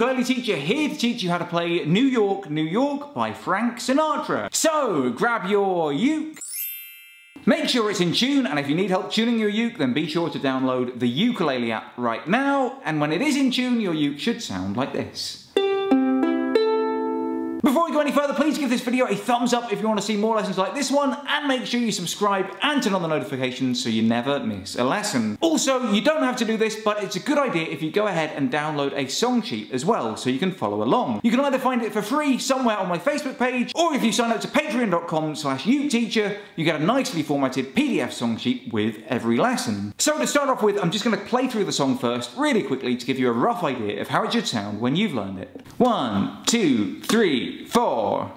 ukulele teacher, here to teach you how to play New York, New York by Frank Sinatra. So, grab your uke. Make sure it's in tune, and if you need help tuning your uke, then be sure to download the Ukulele app right now, and when it is in tune, your uke should sound like this. Before we go any further, please give this video a thumbs up if you want to see more lessons like this one, and make sure you subscribe and turn on the notifications so you never miss a lesson. Also, you don't have to do this, but it's a good idea if you go ahead and download a song sheet as well so you can follow along. You can either find it for free somewhere on my Facebook page, or if you sign up to patreon.com/uketeacher, you get a nicely formatted PDF song sheet with every lesson. So to start off with, I'm just going to play through the song first really quickly to give you a rough idea of how it should sound when you've learned it. 1, 2, 3, 4.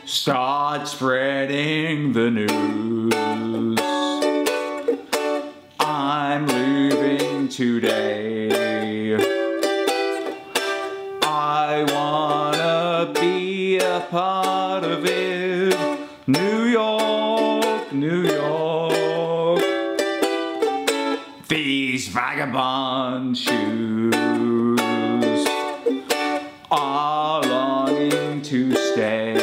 Start spreading the news. I'm leaving today. I wanna be a part of it. New York, New York. These vagabond shoes are longing to stay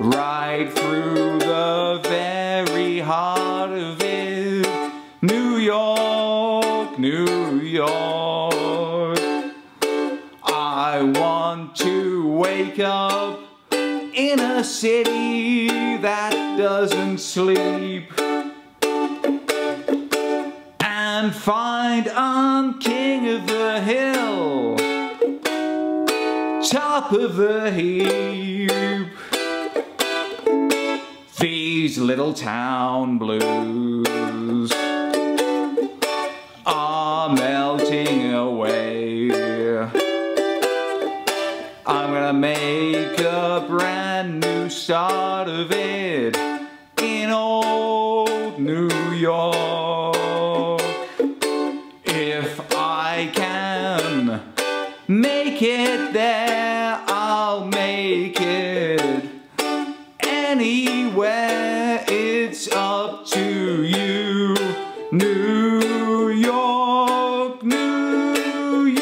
right through the very heart of it. New York, New York. I want to wake up in a city that doesn't sleep and find I'm king of the hill, top of the heap. These little town blues are melting away. I'm gonna make a brand new start of it in old New York. If I can make it there, I'll make it anywhere. It's up to you. New York, New York.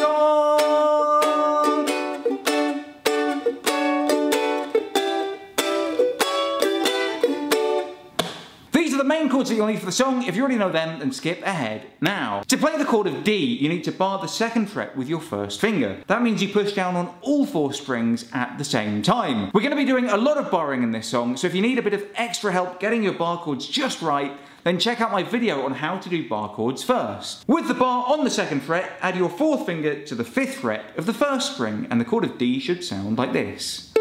These are the main chords that you'll need for the song. If you already know them, then skip ahead now. To play the chord of D, you need to bar the second fret with your first finger. That means you push down on all 4 strings at the same time. We're going to be doing a lot of barring in this song, so if you need a bit of extra help getting your bar chords just right, then check out my video on how to do bar chords first. With the bar on the 2nd fret, add your 4th finger to the 5th fret of the 1st string, and the chord of D should sound like this.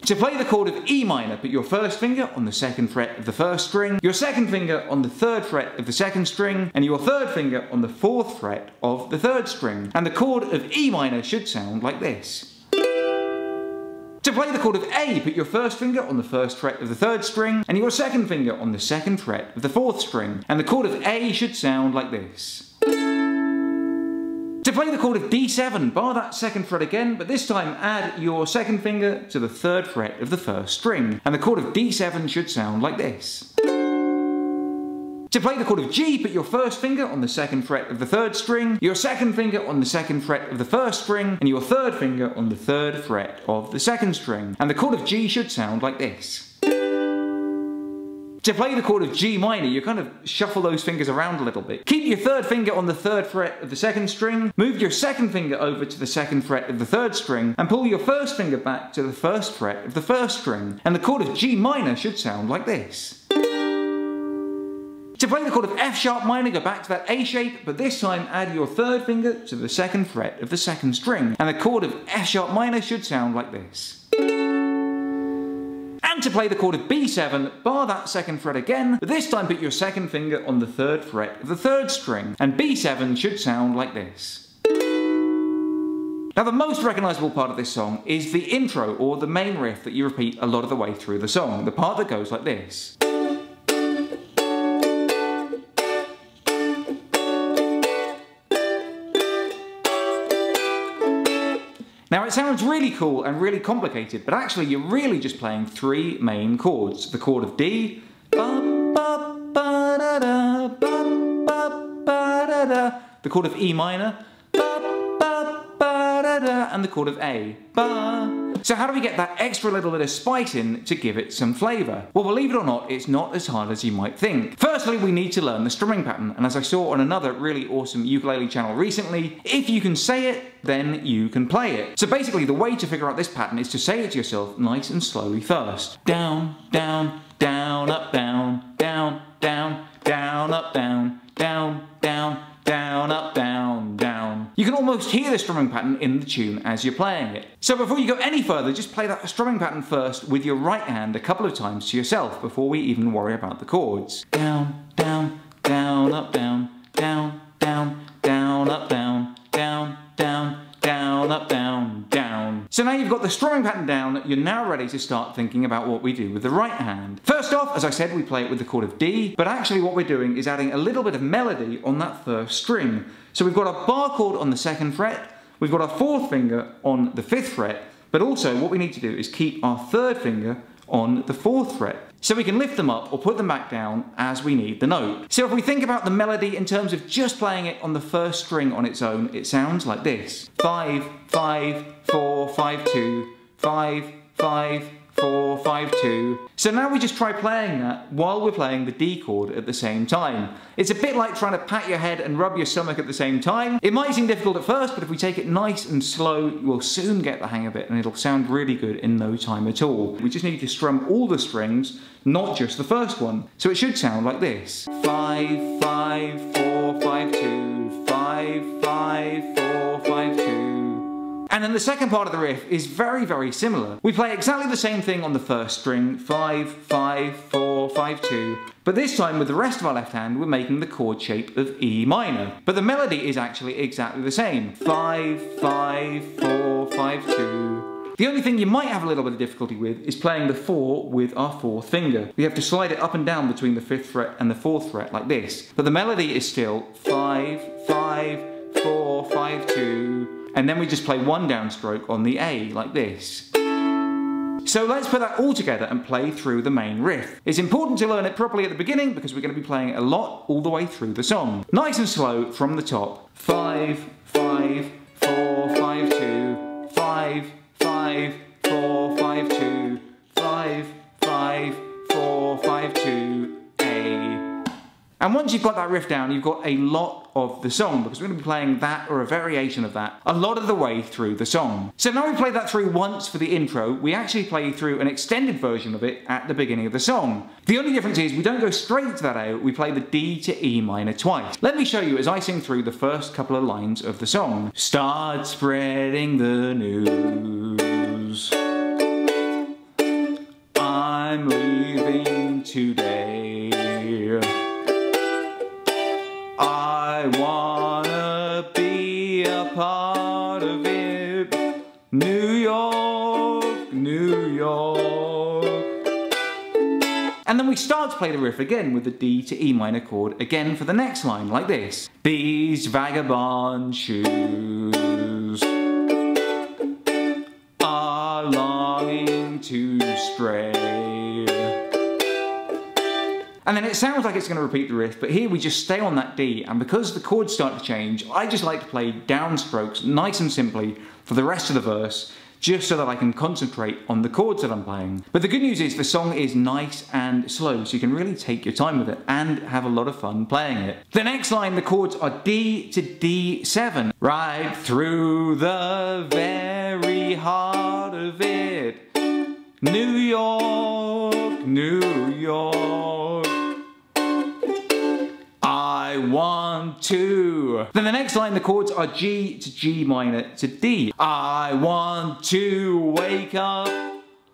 To play the chord of E minor, put your 1st finger on the 2nd fret of the 1st string, your 2nd finger on the 3rd fret of the 2nd string, and your 3rd finger on the 4th fret of the 3rd string. And the chord of E minor should sound like this. To play the chord of A, put your 1st finger on the 1st fret of the 3rd string, and your 2nd finger on the 2nd fret of the 4th string. And the chord of A should sound like this. To play the chord of D7, bar that 2nd fret again, but this time add your 2nd finger to the 3rd fret of the 1st string, and the chord of D7 should sound like this. To play the chord of G, put your 1st finger on the 2nd fret of the 3rd string, your 2nd finger on the 2nd fret of the 1st string, and your 3rd finger on the 3rd fret of the 2nd string, and the chord of G should sound like this. To play the chord of G minor, you kind of shuffle those fingers around a little bit. Keep your 3rd finger on the 3rd fret of the 2nd string, move your 2nd finger over to the 2nd fret of the 3rd string, and pull your 1st finger back to the 1st fret of the 1st string, and the chord of G minor should sound like this. To play the chord of F sharp minor, go back to that A shape, but this time add your 3rd finger to the 2nd fret of the 2nd string, and the chord of F sharp minor should sound like this. And to play the chord of B7, bar that 2nd fret again, but this time put your 2nd finger on the 3rd fret of the 3rd string, and B7 should sound like this. Now the most recognisable part of this song is the intro, or the main riff that you repeat a lot of the way through the song, the part that goes like this. Now it sounds really cool and really complicated, but actually you're really just playing 3 main chords. The chord of D, the chord of E minor, and the chord of A. So how do we get that extra little bit of spice in to give it some flavour? Well, believe it or not, it's not as hard as you might think. Firstly, we need to learn the strumming pattern, and as I saw on another really awesome ukulele channel recently, if you can say it, then you can play it. So basically, the way to figure out this pattern is to say it to yourself nice and slowly first. Down, down, down, up, down, down, down, down, up, down, down, down, down, up, down, down. You can almost hear the strumming pattern in the tune as you're playing it. So before you go any further, just play that strumming pattern first with your right hand a couple of times to yourself before we even worry about the chords. Down, down, down, up, down, down, down, down, up, down, down, down, down, up, down, down. So now you've got the strumming pattern down, you're now ready to start thinking about what we do with the right hand. First off, as I said, we play it with the chord of D, but actually what we're doing is adding a little bit of melody on that first string. So we've got a bar chord on the 2nd fret, we've got our 4th finger on the 5th fret, but also what we need to do is keep our 3rd finger on the 4th fret. So we can lift them up or put them back down as we need the note. So if we think about the melody in terms of just playing it on the first string on its own, it sounds like this. 5, 5, 4, 5, 2, 5, 5, 4, 5, 2. So now we just try playing that while we're playing the D chord at the same time. It's a bit like trying to pat your head and rub your stomach at the same time. It might seem difficult at first, but if we take it nice and slow, we'll soon get the hang of it and it'll sound really good in no time at all. We just need to strum all the strings, not just the first one. So it should sound like this. 5, 5, 4, 5, 2, 5, 5, 4, 5, 2. And then the second part of the riff is very, very similar. We play exactly the same thing on the first string, 5, 5, 4, 5, 2. But this time with the rest of our left hand, we're making the chord shape of E minor. But the melody is actually exactly the same. 5, 5, 4, 5, 2. The only thing you might have a little bit of difficulty with is playing the 4 with our 4th finger. We have to slide it up and down between the 5th fret and the 4th fret like this. But the melody is still 5, 5, 4, 5, 2. And then we just play one downstroke on the A, like this. So let's put that all together and play through the main riff. It's important to learn it properly at the beginning because we're going to be playing it a lot all the way through the song. Nice and slow from the top. 5, 5, 4, 5, 2, 5, 5, 4, 5, 2, 5, 5, 4, 5, 2, A. And once you've got that riff down, you've got a lot of the song, because we're going to be playing that or a variation of that a lot of the way through the song. So now we played that through once for the intro, we actually play through an extended version of it at the beginning of the song. The only difference is we don't go straight to that A, we play the D to E minor twice. Let me show you as I sing through the first couple of lines of the song. Start spreading the news. I'm leaving today. I wanna be a part of it. New York, New York. And then we start to play the riff again with the D to E minor chord again for the next line, like this. These vagabond shoes are longing to stray. And then it sounds like it's going to repeat the riff, but here we just stay on that D, and because the chords start to change, I just like to play downstrokes nice and simply for the rest of the verse, just so that I can concentrate on the chords that I'm playing. But the good news is the song is nice and slow, so you can really take your time with it and have a lot of fun playing it. The next line, the chords are D to D7. Right through the very heart of it. New York, New York. I want to. Then the next line, the chords are G to G minor to D. I want to wake up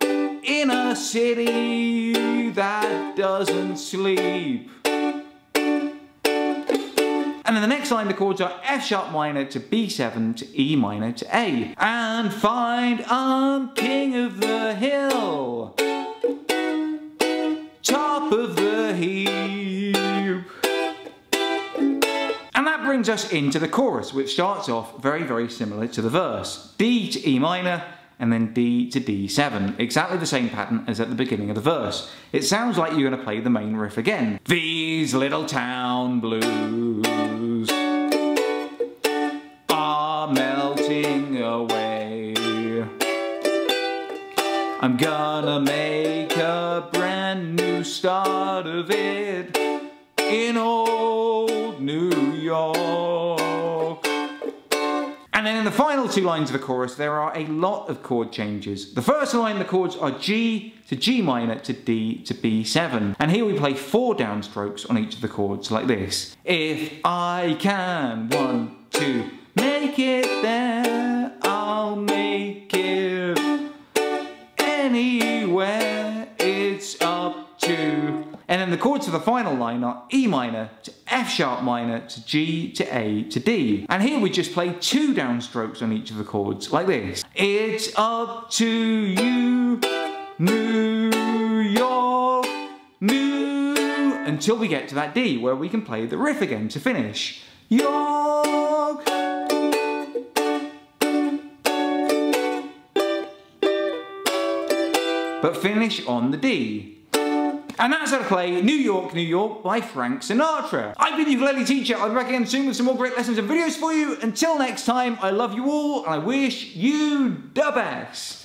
in a city that doesn't sleep. And then the next line, the chords are F sharp minor to B7 to E minor to A. And find I'm king of the hill, top of the heap. And that brings us into the chorus, which starts off very, very similar to the verse. D to E minor, and then D to D7. Exactly the same pattern as at the beginning of the verse. It sounds like you're going to play the main riff again. These little town blues are melting away. I'm gonna make a brand new start of it in old New York. And then in the final two lines of the chorus, there are a lot of chord changes. The first line, the chords are G to G minor to D to B7. And here we play 4 downstrokes on each of the chords, like this. If I can, 1, 2, make it there, I'll make it anywhere, it's up to. And then the chords for the final line are E minor to F sharp minor to G to A to D. And here we just play 2 downstrokes on each of the chords, like this. It's up to you, New York, New, until we get to that D, where we can play the riff again to finish. York. But finish on the D. And that's how to play New York, New York by Frank Sinatra. I've been your ukulele teacher. I'll be back again soon with some more great lessons and videos for you. Until next time, I love you all and I wish you the best.